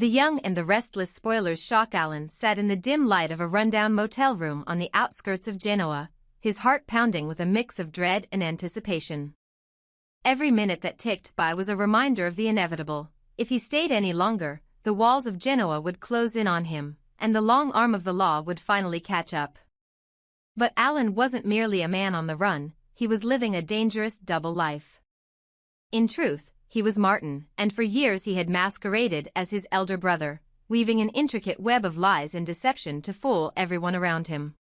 The young and the restless spoilers shock Alan sat in the dim light of a rundown motel room on the outskirts of Genoa, his heart pounding with a mix of dread and anticipation. Every minute that ticked by was a reminder of the inevitable. If he stayed any longer, the walls of Genoa would close in on him, and the long arm of the law would finally catch up. But Alan wasn't merely a man on the run, he was living a dangerous double life. In truth, he was Martin, and for years he had masqueraded as his elder brother, weaving an intricate web of lies and deception to fool everyone around him.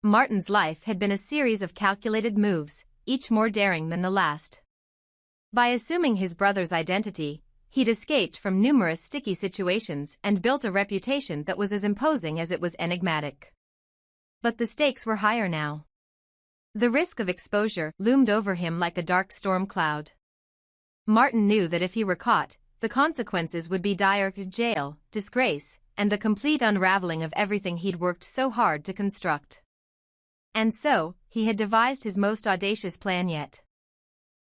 Martin's life had been a series of calculated moves, each more daring than the last. By assuming his brother's identity, he'd escaped from numerous sticky situations and built a reputation that was as imposing as it was enigmatic. But the stakes were higher now. The risk of exposure loomed over him like a dark storm cloud. Martin knew that if he were caught, the consequences would be dire: jail, disgrace, and the complete unraveling of everything he'd worked so hard to construct. And so, he had devised his most audacious plan yet.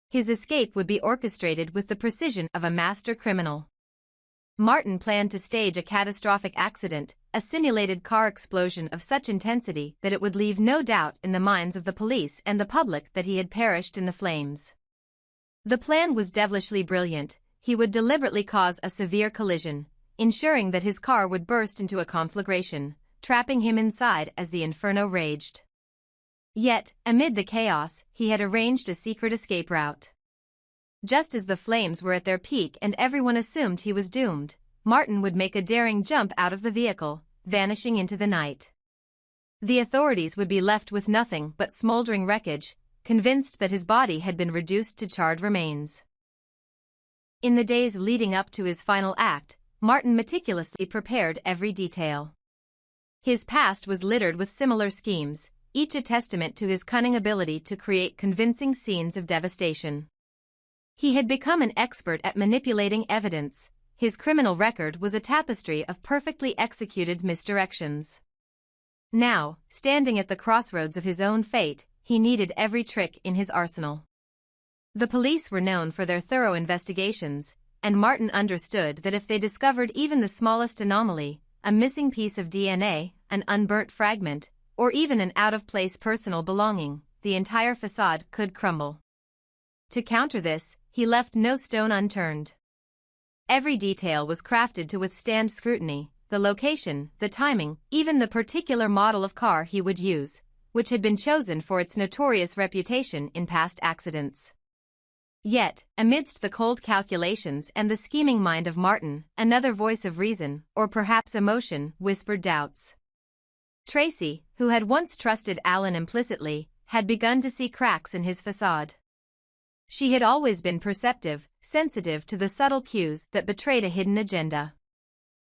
His escape would be orchestrated with the precision of a master criminal. Martin planned to stage a catastrophic accident, a simulated car explosion of such intensity that it would leave no doubt in the minds of the police and the public that he had perished in the flames. The plan was devilishly brilliant. He would deliberately cause a severe collision, ensuring that his car would burst into a conflagration, trapping him inside as the inferno raged. Yet, amid the chaos, he had arranged a secret escape route. Just as the flames were at their peak and everyone assumed he was doomed, Martin would make a daring jump out of the vehicle, vanishing into the night. The authorities would be left with nothing but smoldering wreckage, convinced that his body had been reduced to charred remains. In the days leading up to his final act, Martin meticulously prepared every detail. His past was littered with similar schemes, each a testament to his cunning ability to create convincing scenes of devastation. He had become an expert at manipulating evidence. His criminal record was a tapestry of perfectly executed misdirections. Now, standing at the crossroads of his own fate, he needed every trick in his arsenal. The police were known for their thorough investigations, and Martin understood that if they discovered even the smallest anomaly, a missing piece of DNA, an unburnt fragment, or even an out-of-place personal belonging, the entire facade could crumble. To counter this, he left no stone unturned. Every detail was crafted to withstand scrutiny: the location, the timing, even the particular model of car he would use, which had been chosen for its notorious reputation in past accidents. Yet, amidst the cold calculations and the scheming mind of Martin, another voice of reason, or perhaps emotion, whispered doubts. Tracy, who had once trusted Alan implicitly, had begun to see cracks in his facade. She had always been perceptive, sensitive to the subtle cues that betrayed a hidden agenda.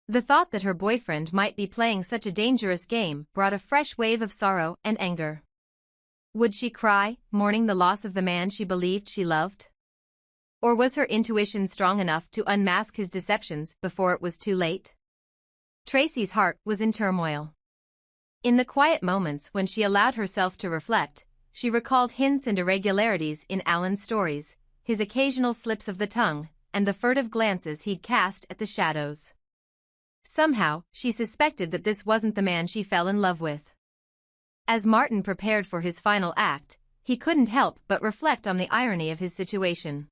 The thought that her boyfriend might be playing such a dangerous game brought a fresh wave of sorrow and anger. Would she cry, mourning the loss of the man she believed she loved? Or was her intuition strong enough to unmask his deceptions before it was too late? Tracy's heart was in turmoil. In the quiet moments when she allowed herself to reflect, she recalled hints and irregularities in Alan's stories, his occasional slips of the tongue, and the furtive glances he'd cast at the shadows. Somehow, she suspected that this wasn't the man she fell in love with. As Martin prepared for his final act, he couldn't help but reflect on the irony of his situation.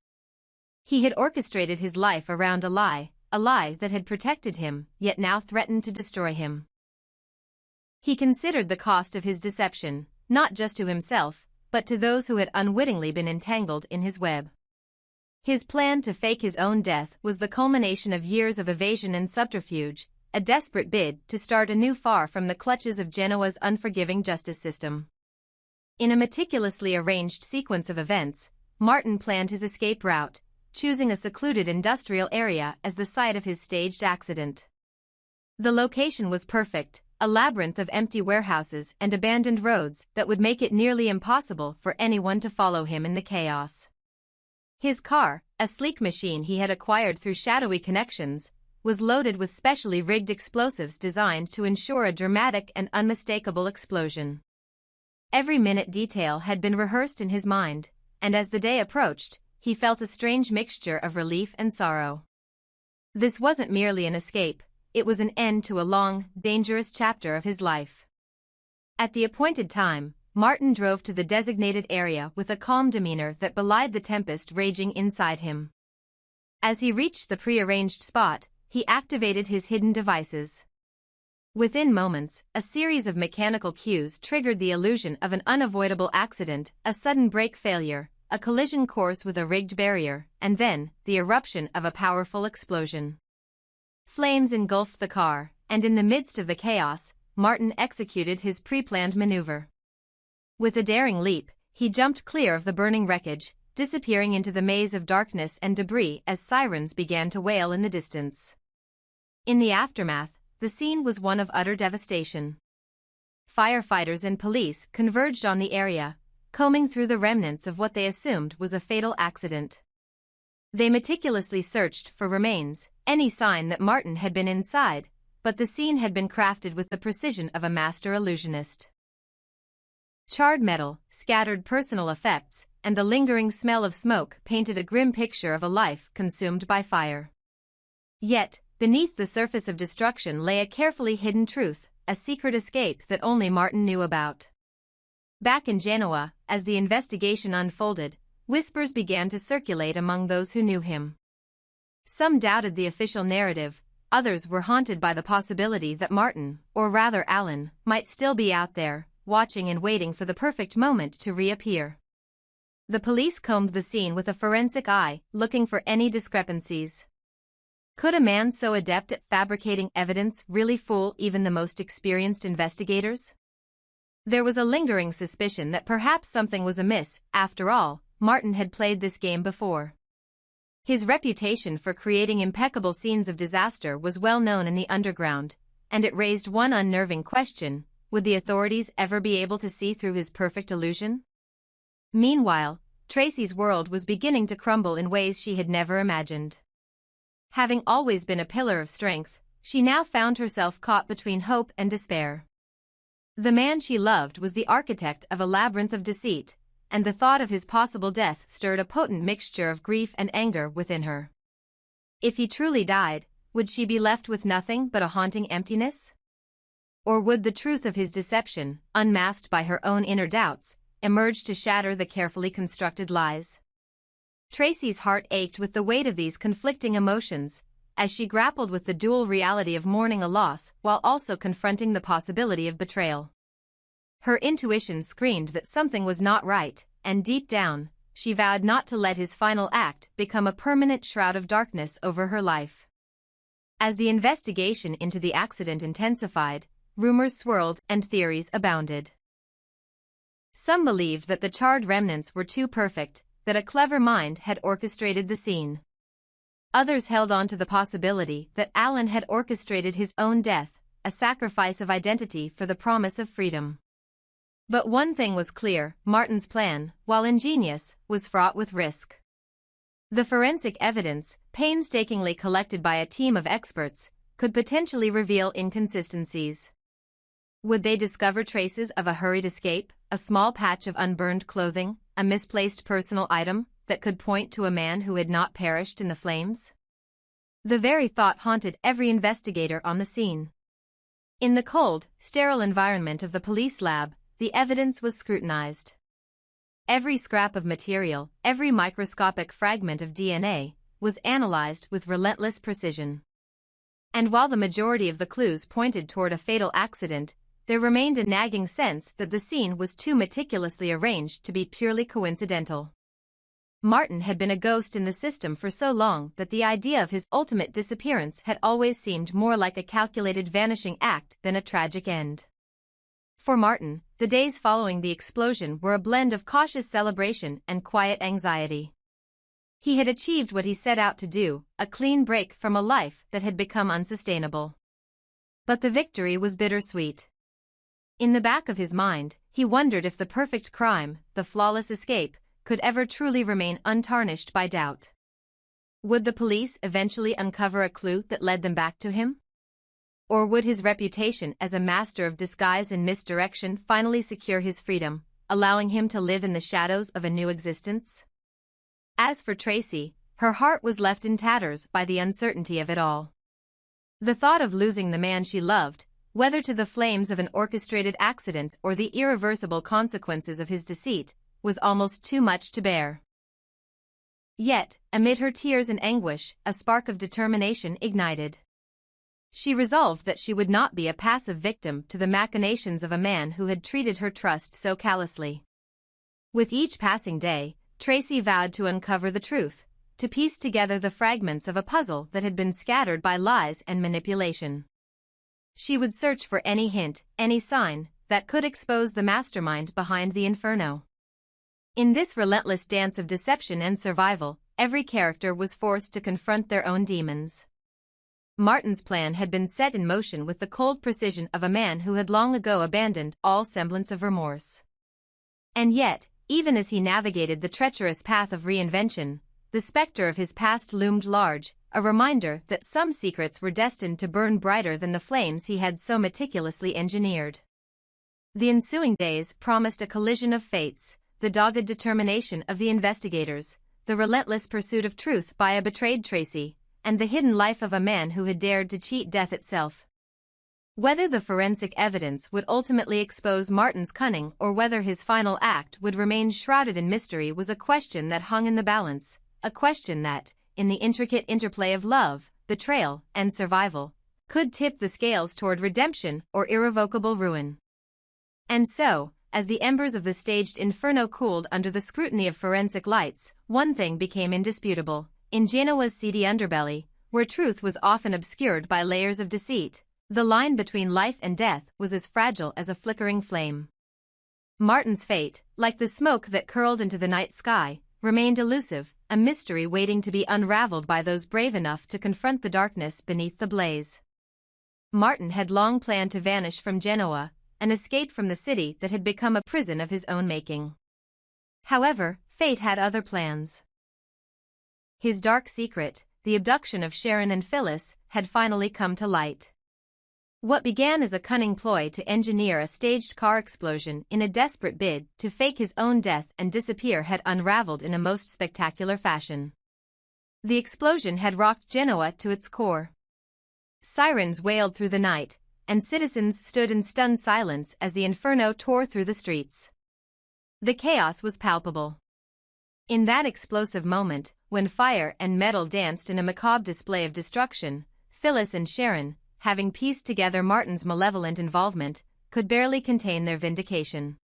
He had orchestrated his life around a lie that had protected him, yet now threatened to destroy him. He considered the cost of his deception, not just to himself, but to those who had unwittingly been entangled in his web. His plan to fake his own death was the culmination of years of evasion and subterfuge, a desperate bid to start anew far from the clutches of Genoa's unforgiving justice system. In a meticulously arranged sequence of events, Martin planned his escape route, choosing a secluded industrial area as the site of his staged accident. The location was perfect, a labyrinth of empty warehouses and abandoned roads that would make it nearly impossible for anyone to follow him in the chaos. His car, a sleek machine he had acquired through shadowy connections, was loaded with specially rigged explosives designed to ensure a dramatic and unmistakable explosion. Every minute detail had been rehearsed in his mind, and as the day approached, he felt a strange mixture of relief and sorrow. This wasn't merely an escape, it was an end to a long, dangerous chapter of his life. At the appointed time, Martin drove to the designated area with a calm demeanor that belied the tempest raging inside him. As he reached the prearranged spot, he activated his hidden devices. Within moments, a series of mechanical cues triggered the illusion of an unavoidable accident, a sudden brake failure, a collision course with a rigged barrier, and then, the eruption of a powerful explosion. Flames engulfed the car, and in the midst of the chaos, Martin executed his pre-planned maneuver. With a daring leap, he jumped clear of the burning wreckage, disappearing into the maze of darkness and debris as sirens began to wail in the distance. In the aftermath, the scene was one of utter devastation. Firefighters and police converged on the area, combing through the remnants of what they assumed was a fatal accident. They meticulously searched for remains, any sign that Martin had been inside, but the scene had been crafted with the precision of a master illusionist. Charred metal, scattered personal effects, and the lingering smell of smoke painted a grim picture of a life consumed by fire. Yet, beneath the surface of destruction lay a carefully hidden truth, a secret escape that only Martin knew about. Back in Genoa, as the investigation unfolded, whispers began to circulate among those who knew him. Some doubted the official narrative, others were haunted by the possibility that Martin, or rather Alan, might still be out there, watching and waiting for the perfect moment to reappear. The police combed the scene with a forensic eye, looking for any discrepancies. Could a man so adept at fabricating evidence really fool even the most experienced investigators? There was a lingering suspicion that perhaps something was amiss. After all, Martin had played this game before. His reputation for creating impeccable scenes of disaster was well known in the underground, and it raised one unnerving question: would the authorities ever be able to see through his perfect illusion? Meanwhile, Tracy's world was beginning to crumble in ways she had never imagined. Having always been a pillar of strength, she now found herself caught between hope and despair. The man she loved was the architect of a labyrinth of deceit, and the thought of his possible death stirred a potent mixture of grief and anger within her. If he truly died, would she be left with nothing but a haunting emptiness? Or would the truth of his deception, unmasked by her own inner doubts, emerge to shatter the carefully constructed lies? Tracy's heart ached with the weight of these conflicting emotions, as she grappled with the dual reality of mourning a loss while also confronting the possibility of betrayal. Her intuition screamed that something was not right, and deep down, she vowed not to let his final act become a permanent shroud of darkness over her life. As the investigation into the accident intensified, rumors swirled and theories abounded. Some believed that the charred remnants were too perfect, that a clever mind had orchestrated the scene. Others held on to the possibility that Alan had orchestrated his own death, a sacrifice of identity for the promise of freedom. But one thing was clear: Martin's plan, while ingenious, was fraught with risk. The forensic evidence, painstakingly collected by a team of experts, could potentially reveal inconsistencies. Would they discover traces of a hurried escape, a small patch of unburned clothing, a misplaced personal item that could point to a man who had not perished in the flames? The very thought haunted every investigator on the scene. In the cold, sterile environment of the police lab, the evidence was scrutinized. Every scrap of material, every microscopic fragment of DNA, was analyzed with relentless precision. And while the majority of the clues pointed toward a fatal accident, there remained a nagging sense that the scene was too meticulously arranged to be purely coincidental. Martin had been a ghost in the system for so long that the idea of his ultimate disappearance had always seemed more like a calculated vanishing act than a tragic end. For Martin, the days following the explosion were a blend of cautious celebration and quiet anxiety. He had achieved what he set out to do, a clean break from a life that had become unsustainable. But the victory was bittersweet. In the back of his mind, he wondered if the perfect crime, the flawless escape, could ever truly remain untarnished by doubt. Would the police eventually uncover a clue that led them back to him? Or would his reputation as a master of disguise and misdirection finally secure his freedom, allowing him to live in the shadows of a new existence? As for Tracy, her heart was left in tatters by the uncertainty of it all. The thought of losing the man she loved, whether to the flames of an orchestrated accident or the irreversible consequences of his deceit, was almost too much to bear. Yet, amid her tears and anguish, a spark of determination ignited. She resolved that she would not be a passive victim to the machinations of a man who had treated her trust so callously. With each passing day, Tracy vowed to uncover the truth, to piece together the fragments of a puzzle that had been scattered by lies and manipulation. She would search for any hint, any sign, that could expose the mastermind behind the inferno. In this relentless dance of deception and survival, every character was forced to confront their own demons. Martin's plan had been set in motion with the cold precision of a man who had long ago abandoned all semblance of remorse. And yet, even as he navigated the treacherous path of reinvention, the specter of his past loomed large, a reminder that some secrets were destined to burn brighter than the flames he had so meticulously engineered. The ensuing days promised a collision of fates, the dogged determination of the investigators, the relentless pursuit of truth by a betrayed Tracy, and the hidden life of a man who had dared to cheat death itself. Whether the forensic evidence would ultimately expose Martin's cunning or whether his final act would remain shrouded in mystery was a question that hung in the balance, a question that, in the intricate interplay of love, betrayal, and survival, could tip the scales toward redemption or irrevocable ruin. And so, as the embers of the staged inferno cooled under the scrutiny of forensic lights, one thing became indisputable. In Genoa's seedy underbelly, where truth was often obscured by layers of deceit, the line between life and death was as fragile as a flickering flame. Martin's fate, like the smoke that curled into the night sky, remained elusive, a mystery waiting to be unraveled by those brave enough to confront the darkness beneath the blaze. Martin had long planned to vanish from Genoa, an escape from the city that had become a prison of his own making. However, fate had other plans. His dark secret, the abduction of Sharon and Phyllis, had finally come to light. What began as a cunning ploy to engineer a staged car explosion in a desperate bid to fake his own death and disappear had unraveled in a most spectacular fashion. The explosion had rocked Genoa to its core. Sirens wailed through the night, and citizens stood in stunned silence as the inferno tore through the streets. The chaos was palpable. In that explosive moment, when fire and metal danced in a macabre display of destruction, Phyllis and Sharon, having pieced together Martin's malevolent involvement, could barely contain their vindication.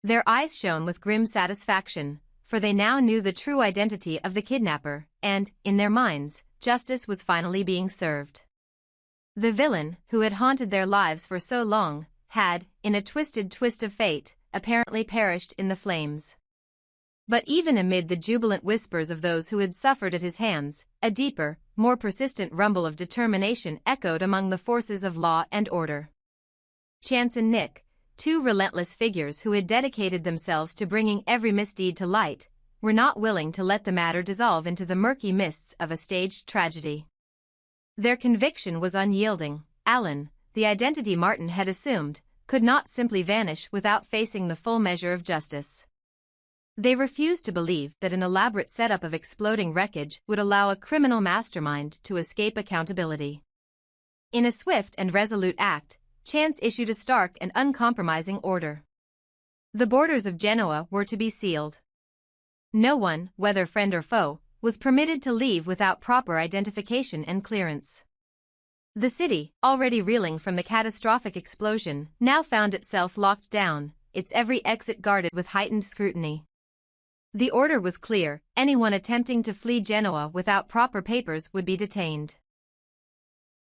Their eyes shone with grim satisfaction, for they now knew the true identity of the kidnapper, and, in their minds, justice was finally being served. The villain, who had haunted their lives for so long, had, in a twisted twist of fate, apparently perished in the flames. But even amid the jubilant whispers of those who had suffered at his hands, a deeper, more persistent rumble of determination echoed among the forces of law and order. Chance and Nick, two relentless figures who had dedicated themselves to bringing every misdeed to light, were not willing to let the matter dissolve into the murky mists of a staged tragedy. Their conviction was unyielding. Alan, the identity Martin had assumed, could not simply vanish without facing the full measure of justice. They refused to believe that an elaborate setup of exploding wreckage would allow a criminal mastermind to escape accountability. In a swift and resolute act, Chance issued a stark and uncompromising order. The borders of Genoa were to be sealed. No one, whether friend or foe, was permitted to leave without proper identification and clearance. The city, already reeling from the catastrophic explosion, now found itself locked down, its every exit guarded with heightened scrutiny. The order was clear: anyone attempting to flee Genoa without proper papers would be detained.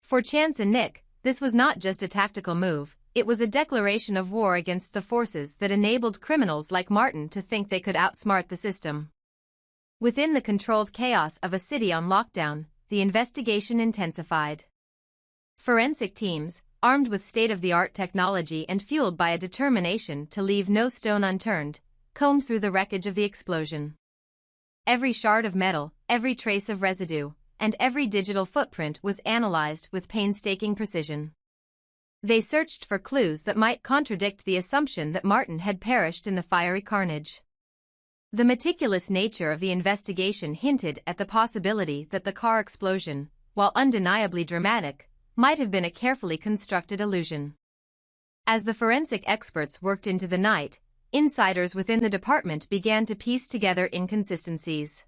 For Chance and Nick, this was not just a tactical move, it was a declaration of war against the forces that enabled criminals like Martin to think they could outsmart the system. Within the controlled chaos of a city on lockdown, the investigation intensified. Forensic teams, armed with state-of-the-art technology and fueled by a determination to leave no stone unturned, combed through the wreckage of the explosion. Every shard of metal, every trace of residue, and every digital footprint was analyzed with painstaking precision. They searched for clues that might contradict the assumption that Martin had perished in the fiery carnage. The meticulous nature of the investigation hinted at the possibility that the car explosion, while undeniably dramatic, might have been a carefully constructed illusion. As the forensic experts worked into the night, insiders within the department began to piece together inconsistencies.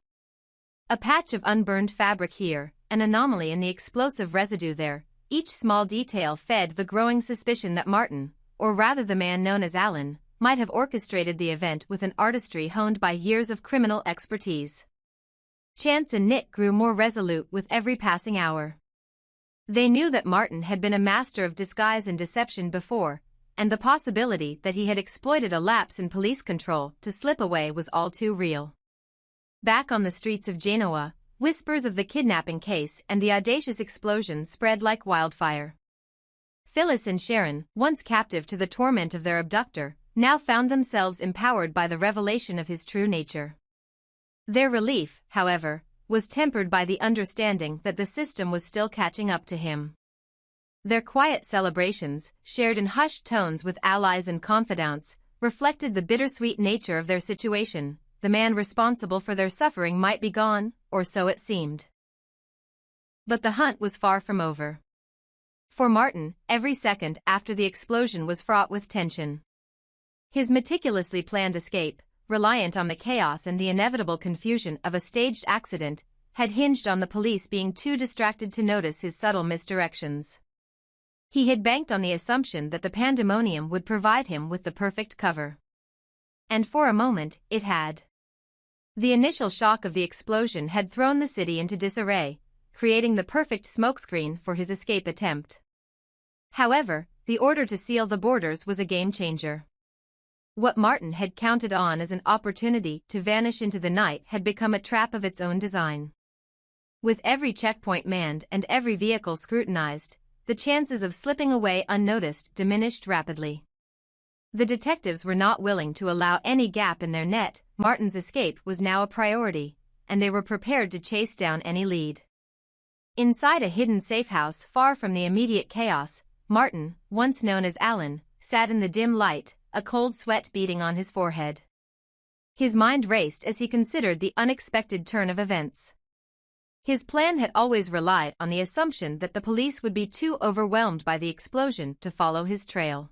A patch of unburned fabric here, an anomaly in the explosive residue there, each small detail fed the growing suspicion that Martin, or rather the man known as Alan, might have orchestrated the event with an artistry honed by years of criminal expertise. Chance and Nick grew more resolute with every passing hour. They knew that Martin had been a master of disguise and deception before, and the possibility that he had exploited a lapse in police control to slip away was all too real. Back on the streets of Genoa, whispers of the kidnapping case and the audacious explosion spread like wildfire. Phyllis and Sharon, once captive to the torment of their abductor, now found themselves empowered by the revelation of his true nature. Their relief, however, was tempered by the understanding that the system was still catching up to him. Their quiet celebrations, shared in hushed tones with allies and confidants, reflected the bittersweet nature of their situation. The man responsible for their suffering might be gone, or so it seemed. But the hunt was far from over. For Martin, every second after the explosion was fraught with tension. His meticulously planned escape, reliant on the chaos and the inevitable confusion of a staged accident, had hinged on the police being too distracted to notice his subtle misdirections. He had banked on the assumption that the pandemonium would provide him with the perfect cover. And for a moment, it had. The initial shock of the explosion had thrown the city into disarray, creating the perfect smokescreen for his escape attempt. However, the order to seal the borders was a game-changer. What Martin had counted on as an opportunity to vanish into the night had become a trap of its own design. With every checkpoint manned and every vehicle scrutinized, the chances of slipping away unnoticed diminished rapidly. The detectives were not willing to allow any gap in their net. Martin's escape was now a priority, and they were prepared to chase down any lead. Inside a hidden safe house far from the immediate chaos, Martin, once known as Alan, sat in the dim light, a cold sweat beading on his forehead. His mind raced as he considered the unexpected turn of events. His plan had always relied on the assumption that the police would be too overwhelmed by the explosion to follow his trail.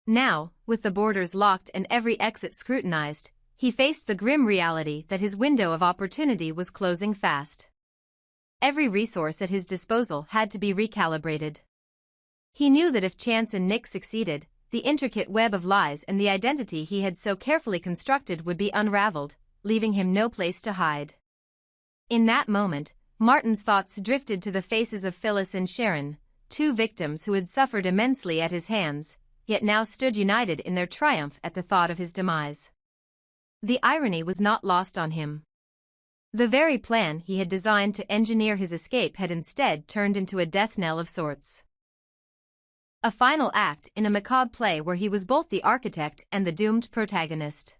Now, with the borders locked and every exit scrutinized, he faced the grim reality that his window of opportunity was closing fast. Every resource at his disposal had to be recalibrated. He knew that if Chance and Nick succeeded, the intricate web of lies and the identity he had so carefully constructed would be unraveled, leaving him no place to hide. In that moment, Martin's thoughts drifted to the faces of Phyllis and Sharon, two victims who had suffered immensely at his hands, yet now stood united in their triumph at the thought of his demise. The irony was not lost on him. The very plan he had designed to engineer his escape had instead turned into a death knell of sorts. A final act in a macabre play where he was both the architect and the doomed protagonist.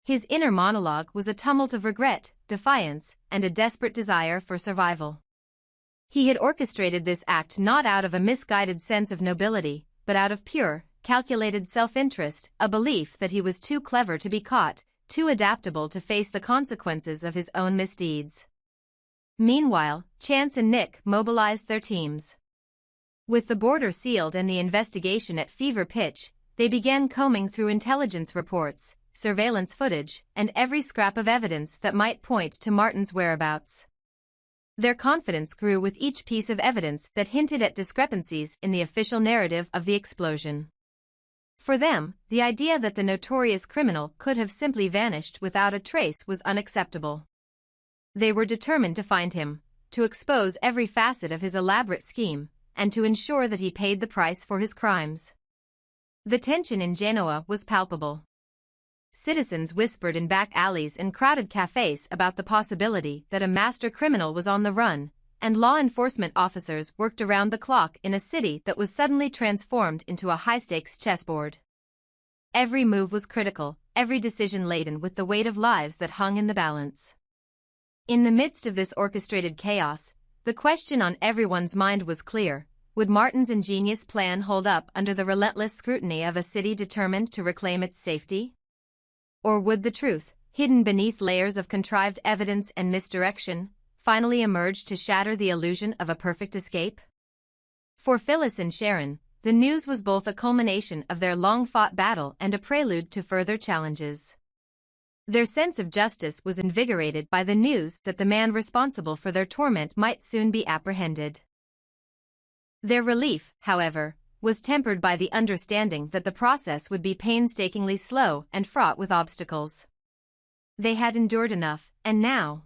His inner monologue was a tumult of regret, defiance, and a desperate desire for survival. He had orchestrated this act not out of a misguided sense of nobility, but out of pure, calculated self-interest, a belief that he was too clever to be caught, too adaptable to face the consequences of his own misdeeds. Meanwhile, Chance and Nick mobilized their teams. With the border sealed and the investigation at fever pitch, they began combing through intelligence reports, surveillance footage, and every scrap of evidence that might point to Martin's whereabouts. Their confidence grew with each piece of evidence that hinted at discrepancies in the official narrative of the explosion. For them, the idea that the notorious criminal could have simply vanished without a trace was unacceptable. They were determined to find him, to expose every facet of his elaborate scheme, and to ensure that he paid the price for his crimes. The tension in Genoa was palpable. Citizens whispered in back alleys and crowded cafes about the possibility that a master criminal was on the run, and law enforcement officers worked around the clock in a city that was suddenly transformed into a high-stakes chessboard. Every move was critical, every decision laden with the weight of lives that hung in the balance. In the midst of this orchestrated chaos, the question on everyone's mind was clear: would Martin's ingenious plan hold up under the relentless scrutiny of a city determined to reclaim its safety? Or would the truth, hidden beneath layers of contrived evidence and misdirection, finally emerged to shatter the illusion of a perfect escape? For Phyllis and Sharon, the news was both a culmination of their long-fought battle and a prelude to further challenges. Their sense of justice was invigorated by the news that the man responsible for their torment might soon be apprehended. Their relief, however, was tempered by the understanding that the process would be painstakingly slow and fraught with obstacles. They had endured enough, and now,